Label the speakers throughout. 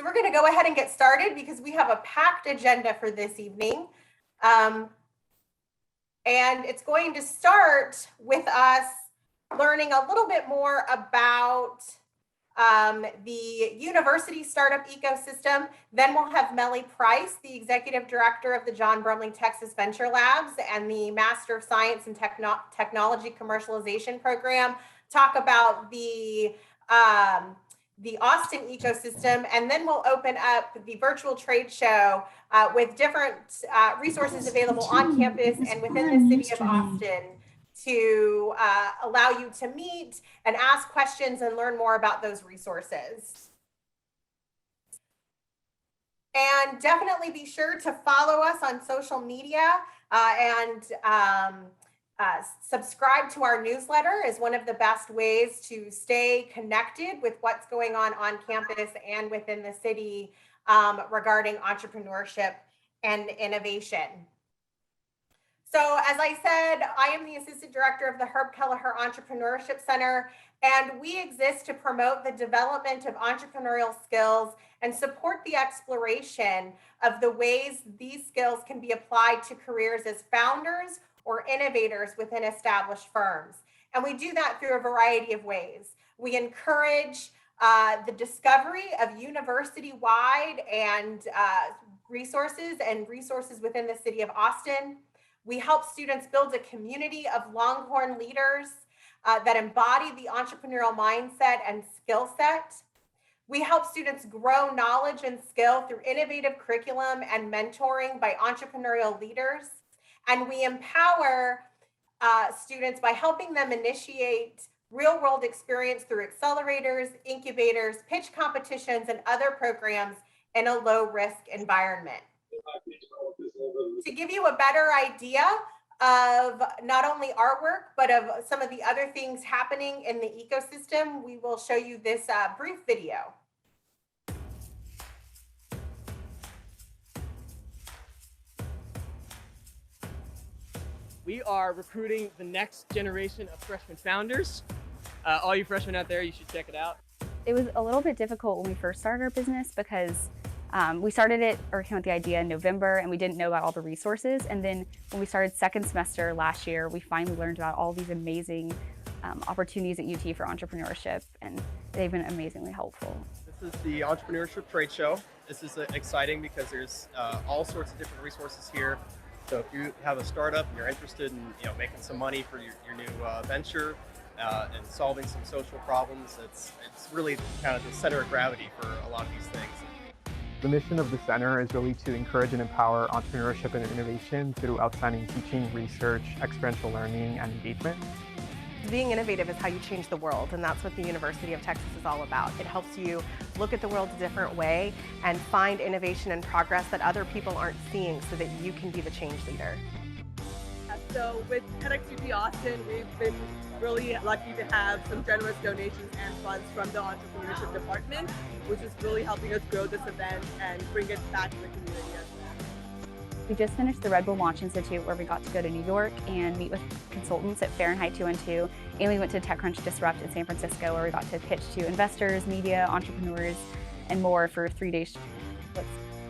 Speaker 1: So we're going to go ahead and get started because we have a packed agenda for this evening. And it's going to start with us learning a little bit more about the university startup ecosystem. Then we'll have Mellie Price, the Executive Director of the John Brumley Texas Venture Labs and the Master of Science in Technology Commercialization program, talk about the Austin ecosystem, and then we'll open up the virtual trade show with different resources available on campus and within the city of Austin to allow you to meet and ask questions and learn more about those resources. And definitely be sure to follow us on social media and subscribe to our newsletter is one of the best ways to stay connected with what's going on campus and within the city regarding entrepreneurship and innovation. So as I said, I am the Assistant Director of the Herb Kelleher Entrepreneurship Center, and we exist to promote the development of entrepreneurial skills and support the exploration of the ways these skills can be applied to careers as founders or innovators within established firms. And we do that through a variety of ways. We encourage the discovery of university-wide and resources within the city of Austin. We help students build a community of Longhorn leaders that embody the entrepreneurial mindset and skill set. We help students grow knowledge and skill through innovative curriculum and mentoring by entrepreneurial leaders. And we empower students by helping them initiate real-world experience through accelerators, incubators, pitch competitions, and other programs in a low-risk environment. To give you a better idea of not only our work, but of some of the other things happening in the ecosystem, we will show you this brief video.
Speaker 2: We are recruiting the next generation of freshman founders. All you freshmen out there, you should check it out.
Speaker 3: It was a little bit difficult when we first started our business because we started it or came up with the idea in November and we didn't know about all the resources. And then when we started second semester last year, we finally learned about all these amazing opportunities at UT for entrepreneurship, and they've been amazingly helpful.
Speaker 2: This is the Entrepreneurship Trade Show. This is exciting because there's all sorts of different resources here. So if you have a startup and you're interested in making some money for your new venture and solving some social problems, it's really kind of the center of gravity for a lot of these things.
Speaker 4: The mission of the center is really to encourage and empower entrepreneurship and innovation through outstanding teaching, research, experiential learning, and engagement.
Speaker 5: Being innovative is how you change the world, and that's what the University of Texas is all about. It helps you look at the world a different way and find innovation and progress that other people aren't seeing so that you can be the change leader.
Speaker 6: So with HKEC Austin, we've been really lucky to have some generous donations and funds from the entrepreneurship department, which is really helping us grow this event and bring it back to the community as well.
Speaker 3: We just finished the Red Bull Launch Institute where we got to go to New York and meet with consultants at Fahrenheit 212, and we went to TechCrunch Disrupt in San Francisco where we got to pitch to investors, media, entrepreneurs, and more for 3 days.
Speaker 7: What's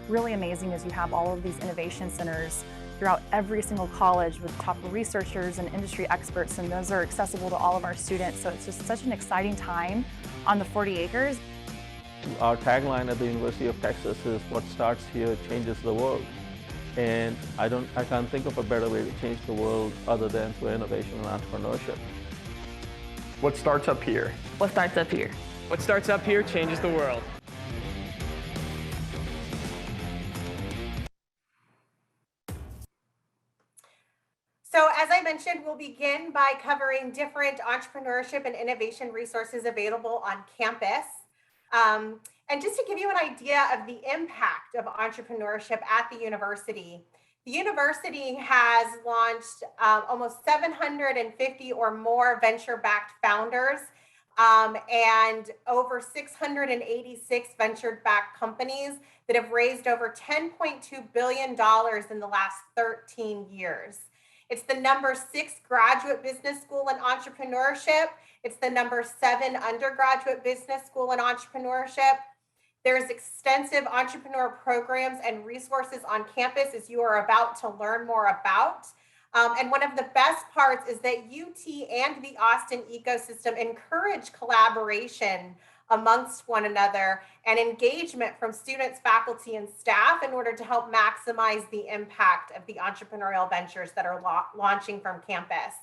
Speaker 7: really amazing is you have all of these innovation centers throughout every single college with top researchers and industry experts, and those are accessible to all of our students. So it's just such an exciting time on the 40 acres.
Speaker 8: Our tagline at the University of Texas is "What starts here changes the world." And I can't think of a better way to change the world other than through innovation and entrepreneurship.
Speaker 4: What starts up here?
Speaker 7: What starts up here?
Speaker 2: What starts up here changes the world.
Speaker 1: So as I mentioned, we'll begin by covering different entrepreneurship and innovation resources available on campus. And just to give you an idea of the impact of entrepreneurship at the university has launched almost 750 or more venture-backed founders and over 686 venture-backed companies that have raised over $10.2 billion in the last 13 years. It's the #6 graduate business school in entrepreneurship. It's the #7 undergraduate business school in entrepreneurship. There's extensive entrepreneur programs and resources on campus, as you are about to learn more about. And one of the best parts is that UT and the Austin ecosystem encourage collaboration amongst one another and engagement from students, faculty, and staff in order to help maximize the impact of the entrepreneurial ventures that are launching from campus.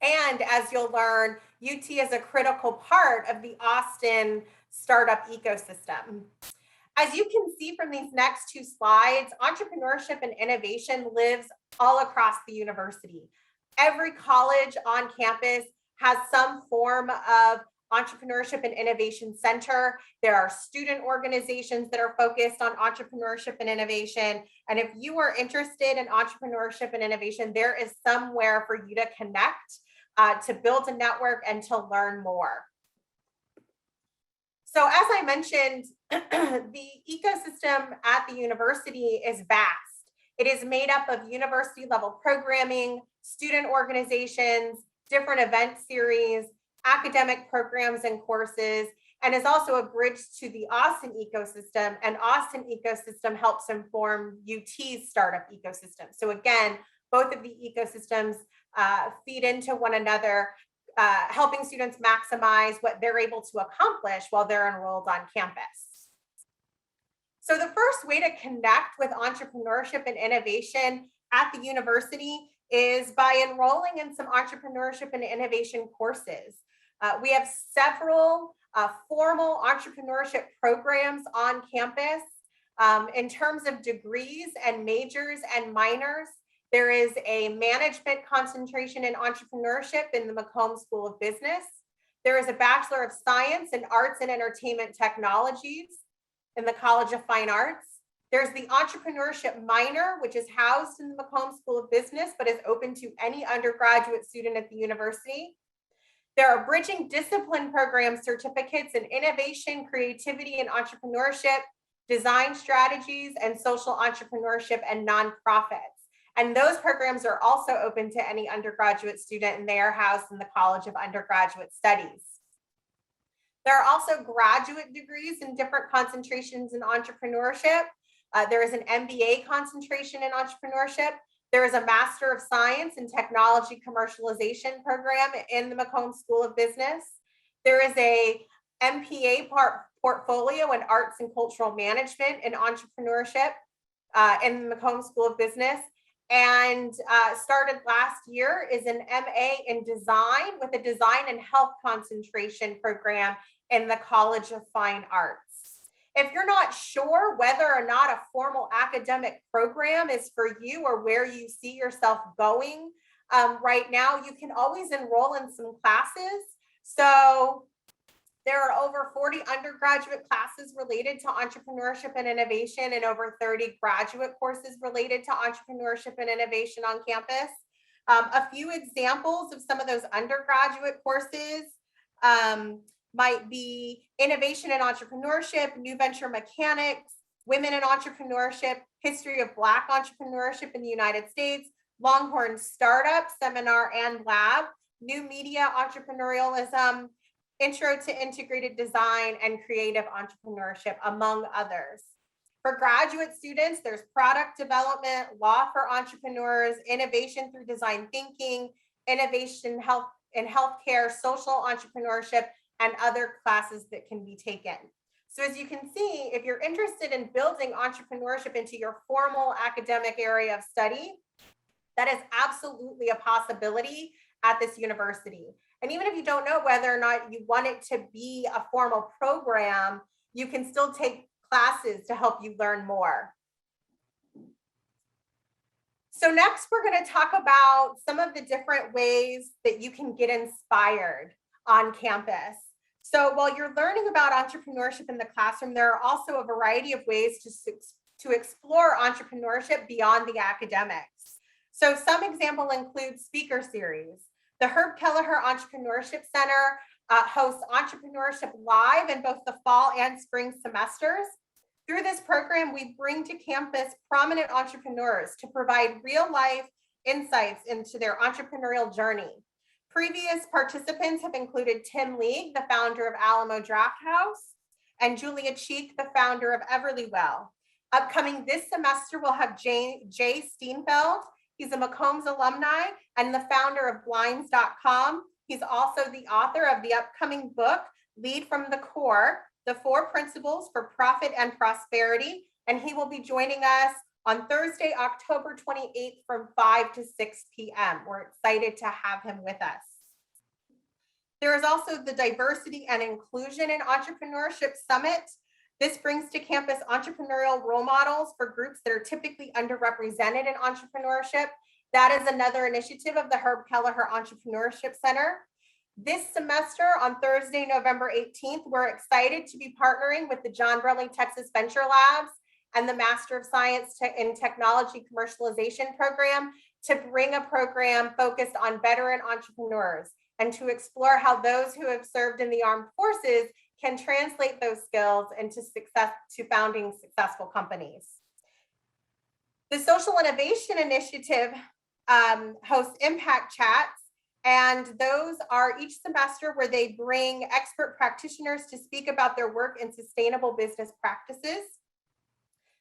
Speaker 1: And as you'll learn, UT is a critical part of the Austin startup ecosystem. As you can see from these next two slides, entrepreneurship and innovation lives all across the university. Every college on campus has some form of entrepreneurship and innovation center. There are student organizations that are focused on entrepreneurship and innovation. And if you are interested in entrepreneurship and innovation, there is somewhere for you to connect, to build a network and to learn more. So as I mentioned, the ecosystem at the university is vast. It is made up of university level programming, student organizations, different event series, academic programs and courses, and is also a bridge to the Austin ecosystem. And Austin ecosystem helps inform UT's startup ecosystem. So again, both of the ecosystems feed into one another, helping students maximize what they're able to accomplish while they're enrolled on campus. So the first way to connect with entrepreneurship and innovation at the university is by enrolling in some entrepreneurship and innovation courses. We have several formal entrepreneurship programs on campus. In terms of degrees and majors and minors, there is a management concentration in entrepreneurship in the Macomb School of Business. There is a Bachelor of Science in Arts and Entertainment Technologies in the College of Fine Arts. There's the entrepreneurship minor, which is housed in the Macomb School of Business, but is open to any undergraduate student at the university. There are bridging discipline program certificates in innovation, creativity, and entrepreneurship, design strategies, and social entrepreneurship and nonprofits. And those programs are also open to any undergraduate student, and they are housed in the College of Undergraduate Studies. There are also graduate degrees in different concentrations in entrepreneurship. There is an MBA concentration in entrepreneurship. There is a Master of Science in Technology Commercialization program in the Macomb School of Business. There is a MPA portfolio in Arts and Cultural Management and Entrepreneurship in the Macomb School of Business. And started last year is an MA in Design with a Design and Health concentration program in the College of Fine Arts. If you're not sure whether or not a formal academic program is for you or where you see yourself going right now, you can always enroll in some classes. So there are over 40 undergraduate classes related to entrepreneurship and innovation and over 30 graduate courses related to entrepreneurship and innovation on campus. A few examples of some of those undergraduate courses might be Innovation and Entrepreneurship, New Venture Mechanics, Women in Entrepreneurship, History of Black Entrepreneurship in the United States, Longhorn Startup Seminar and Lab, New Media Entrepreneurialism, Intro to Integrated Design, and Creative Entrepreneurship, among others. For graduate students, there's Product Development, Law for Entrepreneurs, Innovation through Design Thinking, Innovation in Healthcare, Social Entrepreneurship, and other classes that can be taken. So as you can see, if you're interested in building entrepreneurship into your formal academic area of study, that is absolutely a possibility at this university. And even if you don't know whether or not you want it to be a formal program, you can still take classes to help you learn more. So next, we're going to talk about some of the different ways that you can get inspired on campus. So while you're learning about entrepreneurship in the classroom, there are also a variety of ways to explore entrepreneurship beyond the academics. So some example include speaker series. The Herb Kelleher Entrepreneurship Center hosts Entrepreneurship Live in both the fall and spring semesters. Through this program, we bring to campus prominent entrepreneurs to provide real-life insights into their entrepreneurial journey. Previous participants have included Tim League, the founder of Alamo Draft House, and Julia Cheek, the founder of Everlywell. Upcoming this semester, we'll have Jay Steenfeld. He's a McCombs alumni and the founder of blinds.com. He's also the author of the upcoming book, Lead from the Core, The 4 Principles for Profit and Prosperity. And he will be joining us on Thursday, October 28th from 5 to 6 p.m. We're excited to have him with us. There is also the Diversity and Inclusion in Entrepreneurship Summit. This brings to campus entrepreneurial role models for groups that are typically underrepresented in entrepreneurship. That is another initiative of the Herb Kelleher Entrepreneurship Center. This semester on Thursday, November 18th, we're excited to be partnering with the John Brumley Texas Venture Labs and the Master of Science in Technology Commercialization program to bring a program focused on veteran entrepreneurs and to explore how those who have served in the armed forces can translate those skills into success to founding successful companies. The Social Innovation Initiative hosts impact chats, and those are each semester where they bring expert practitioners to speak about their work in sustainable business practices.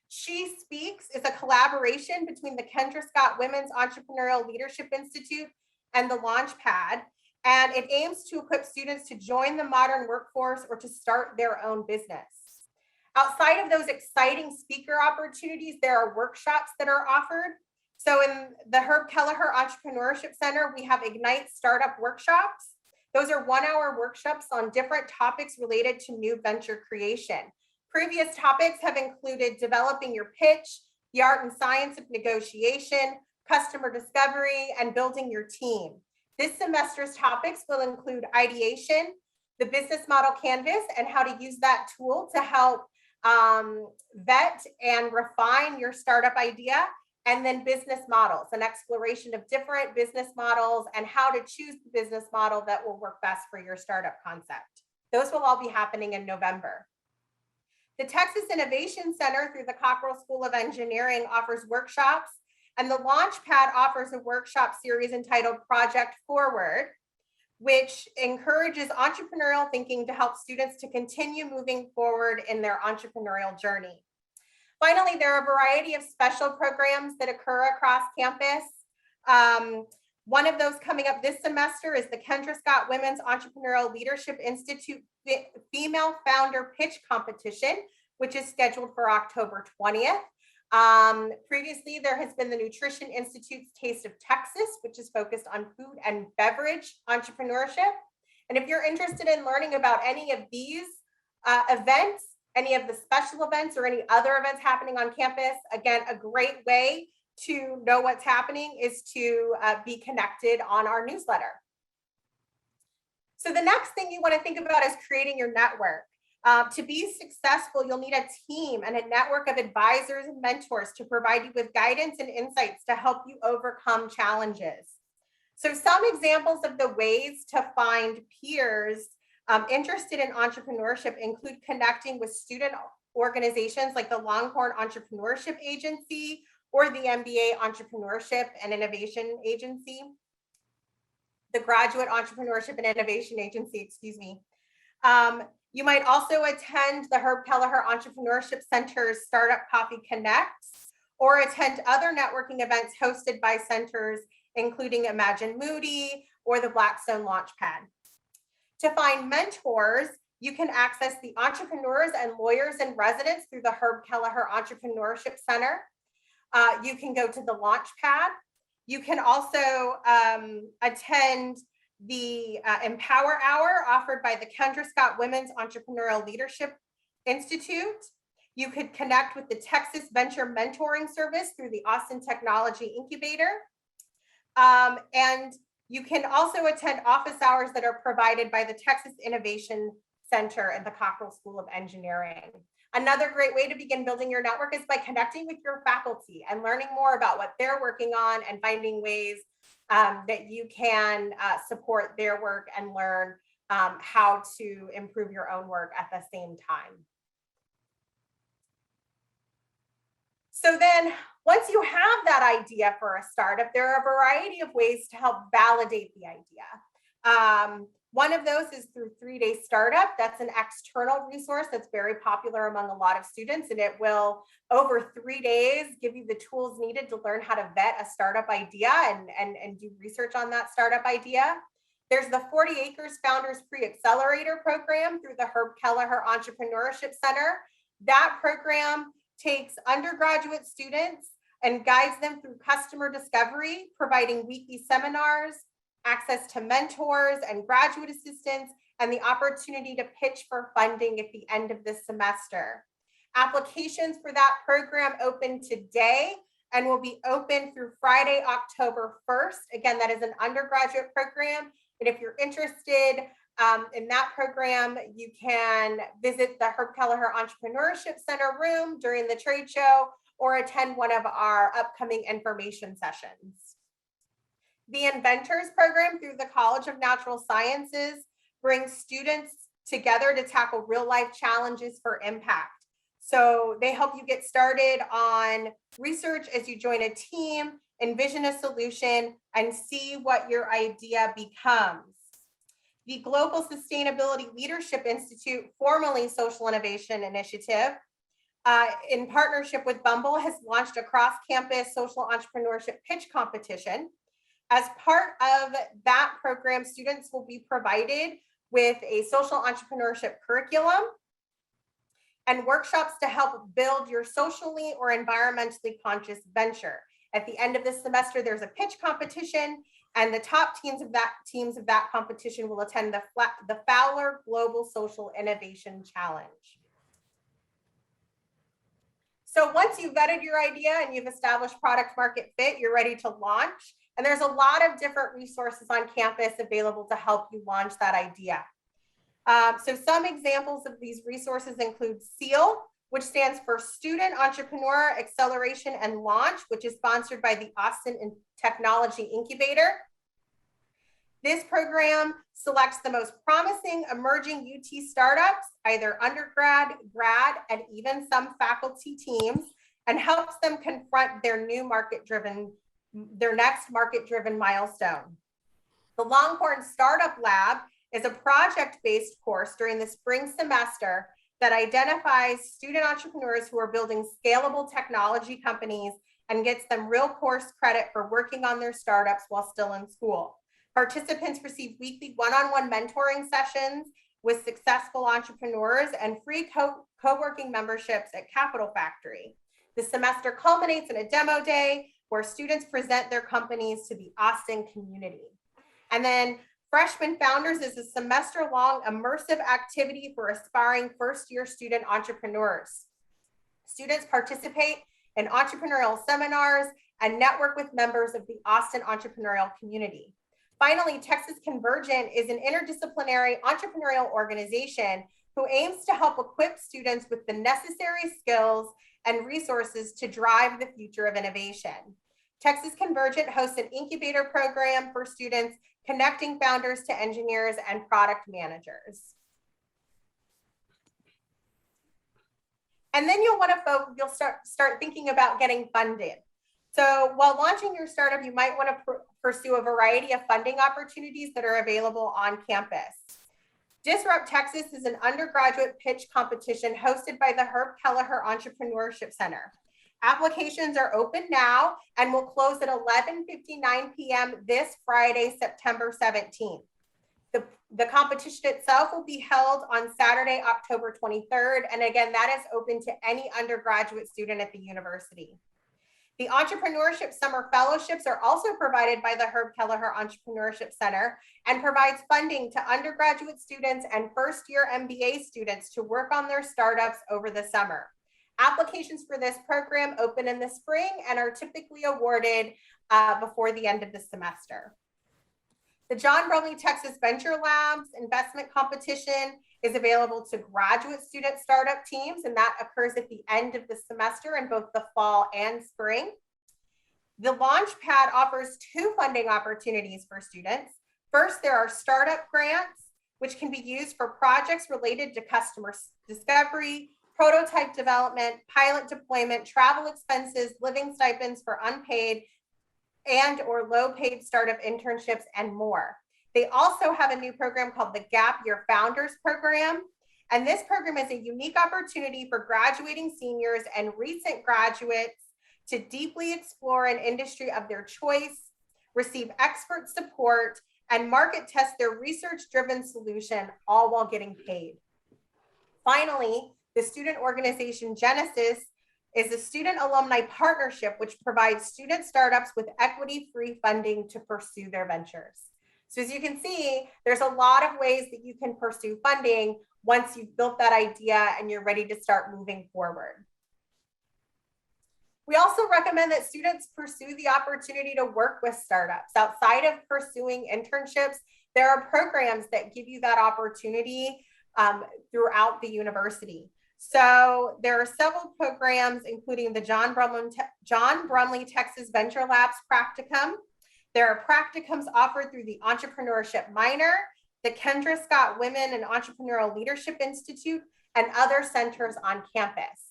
Speaker 1: She Speaks is a collaboration between the Kendra Scott Women's Entrepreneurial Leadership Institute and the Launchpad, and it aims to equip students to join the modern workforce or to start their own business. Outside of those exciting speaker opportunities, there are workshops that are offered. So in the Herb Kelleher Entrepreneurship Center, we have Ignite Startup Workshops. Those are 1-hour workshops on different topics related to new venture creation. Previous topics have included developing your pitch, the art and science of negotiation, customer discovery, and building your team. This semester's topics will include ideation, the business model canvas, and how to use that tool to help vet and refine your startup idea, and then business models, an exploration of different business models and how to choose the business model that will work best for your startup concept. Those will all be happening in November. The Texas Innovation Center through the Cockrell School of Engineering offers workshops, and the Launchpad offers a workshop series entitled Project Forward, which encourages entrepreneurial thinking to help students to continue moving forward in their entrepreneurial journey. Finally, there are a variety of special programs that occur across campus. One of those coming up this semester is the Kendra Scott Women's Entrepreneurial Leadership Institute Female Founder Pitch Competition, which is scheduled for October 20th. Previously, there has been the Nutrition Institute's Taste of Texas, which is focused on food and beverage entrepreneurship. And if you're interested in learning about any of these events, any of the special events or any other events happening on campus, again, a great way to know what's happening is to be connected on our newsletter. So the next thing you want to think about is creating your network. To be successful, you'll need a team and a network of advisors and mentors to provide you with guidance and insights to help you overcome challenges. So some examples of the ways to find peers interested in entrepreneurship include connecting with student organizations like the Longhorn Entrepreneurship Agency or the MBA Entrepreneurship and Innovation Agency, the Graduate Entrepreneurship and Innovation Agency, excuse me. You might also attend the Herb Kelleher Entrepreneurship Center's Startup Coffee Connects or attend other networking events hosted by centers, including Imagine Moody or the Blackstone Launchpad. To find mentors, you can access the Entrepreneurs and Lawyers in Residence through the Herb Kelleher Entrepreneurship Center. You can go to the Launchpad. You can also attend the Empower Hour offered by the Kendra Scott Women's Entrepreneurial Leadership Institute. You could connect with the Texas Venture Mentoring Service through the Austin Technology Incubator. And you can also attend office hours that are provided by the Texas Innovation Center and the Cockrell School of Engineering. Another great way to begin building your network is by connecting with your faculty and learning more about what they're working on and finding ways that you can support their work and learn how to improve your own work at the same time. So then once you have that idea for a startup, there are a variety of ways to help validate the idea. One of those is through 3-Day Startup. That's an external resource that's very popular among a lot of students, and it will, over 3 days, give you the tools needed to learn how to vet a startup idea and do research on that startup idea. There's the 40 Acres Founders Pre-Accelerator program through the Herb Kelleher Entrepreneurship Center. That program takes undergraduate students and guides them through customer discovery, providing weekly seminars, access to mentors and graduate assistants, and the opportunity to pitch for funding at the end of this semester. Applications for that program open today and will be open through Friday, October 1st. Again, that is an undergraduate program. And if you're interested in that program, you can visit the Herb Kelleher Entrepreneurship Center room during the trade show or attend one of our upcoming information sessions. The Inventors program through the College of Natural Sciences brings students together to tackle real-life challenges for impact. So they help you get started on research as you join a team, envision a solution, and see what your idea becomes. The Global Sustainability Leadership Institute, formerly Social Innovation Initiative, in partnership with Bumble, has launched a cross-campus social entrepreneurship pitch competition. As part of that program, students will be provided with a social entrepreneurship curriculum and workshops to help build your socially or environmentally conscious venture. At the end of this semester, there's a pitch competition, and the top teams of that competition will attend the Fowler Global Social Innovation Challenge. So once you've vetted your idea and you've established product market fit, you're ready to launch. And there's a lot of different resources on campus available to help you launch that idea. So some examples of these resources include SEAL, which stands for Student Entrepreneur Acceleration and Launch, which is sponsored by the Austin Technology Incubator. This program selects the most promising emerging UT startups, either undergrad, grad, and even some faculty teams, and helps them confront their next market-driven milestone. The Longhorn Startup Lab is a project-based course during the spring semester that identifies student entrepreneurs who are building scalable technology companies and gets them real course credit for working on their startups while still in school. Participants receive weekly one-on-one mentoring sessions with successful entrepreneurs and free co-working memberships at Capital Factory. The semester culminates in a demo day where students present their companies to the Austin community. And then Freshman Founders is a semester-long immersive activity for aspiring first-year student entrepreneurs. Students participate in entrepreneurial seminars and network with members of the Austin entrepreneurial community. Finally, Texas Convergent is an interdisciplinary entrepreneurial organization who aims to help equip students with the necessary skills and resources to drive the future of innovation. Texas Convergent hosts an incubator program for students connecting founders to engineers and product managers. And then you'll start thinking about getting funded. So while launching your startup, you might want to pursue a variety of funding opportunities that are available on campus. Disrupt Texas is an undergraduate pitch competition hosted by the Herb Kelleher Entrepreneurship Center. Applications are open now and will close at 11:59 p.m. this Friday, September 17th. The competition itself will be held on Saturday, October 23rd. And again, that is open to any undergraduate student at the university. The Entrepreneurship Summer Fellowships are also provided by the Herb Kelleher Entrepreneurship Center and provides funding to undergraduate students and first-year MBA students to work on their startups over the summer. Applications for this program open in the spring and are typically awarded before the end of the semester. The John Brumley Texas Venture Labs investment competition is available to graduate student startup teams, and that occurs at the end of the semester in both the fall and spring. The Launchpad offers 2 funding opportunities for students. First, there are startup grants, which can be used for projects related to customer discovery, prototype development, pilot deployment, travel expenses, living stipends for unpaid and or low paid startup internships, and more. They also have a new program called the Gap Year Founders Program. And this program is a unique opportunity for graduating seniors and recent graduates to deeply explore an industry of their choice, receive expert support, and market test their research-driven solution, all while getting paid. Finally, the student organization Genesis is a student alumni partnership which provides student startups with equity-free funding to pursue their ventures. So as you can see, there's a lot of ways that you can pursue funding once you've built that idea and you're ready to start moving forward. We also recommend that students pursue the opportunity to work with startups. Outside of pursuing internships, there are programs that give you that opportunity throughout the university. So there are several programs, including the John Brumley Texas Venture Labs Practicum. There are practicums offered through the Entrepreneurship Minor, the Kendra Scott Women and Entrepreneurial Leadership Institute, and other centers on campus.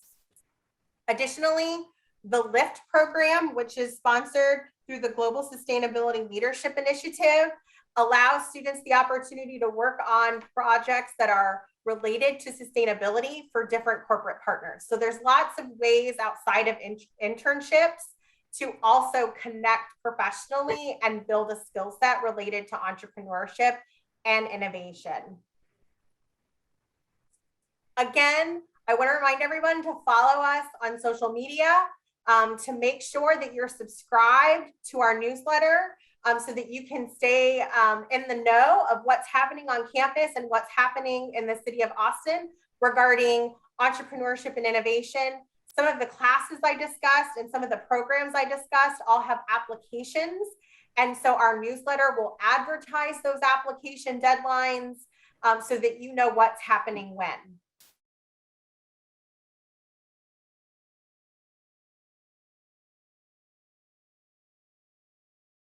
Speaker 1: Additionally, the LIFT program, which is sponsored through the Global Sustainability Leadership Initiative, allows students the opportunity to work on projects that are related to sustainability for different corporate partners. So there's lots of ways outside of internships to also connect professionally and build a skill set related to entrepreneurship and innovation. Again, I want to remind everyone to follow us on social media, to make sure that you're subscribed to our newsletter so that you can stay in the know of what's happening on campus and what's happening in the city of Austin regarding entrepreneurship and innovation. Some of the classes I discussed and some of the programs I discussed all have applications. And so our newsletter will advertise those application deadlines so that you know what's happening when.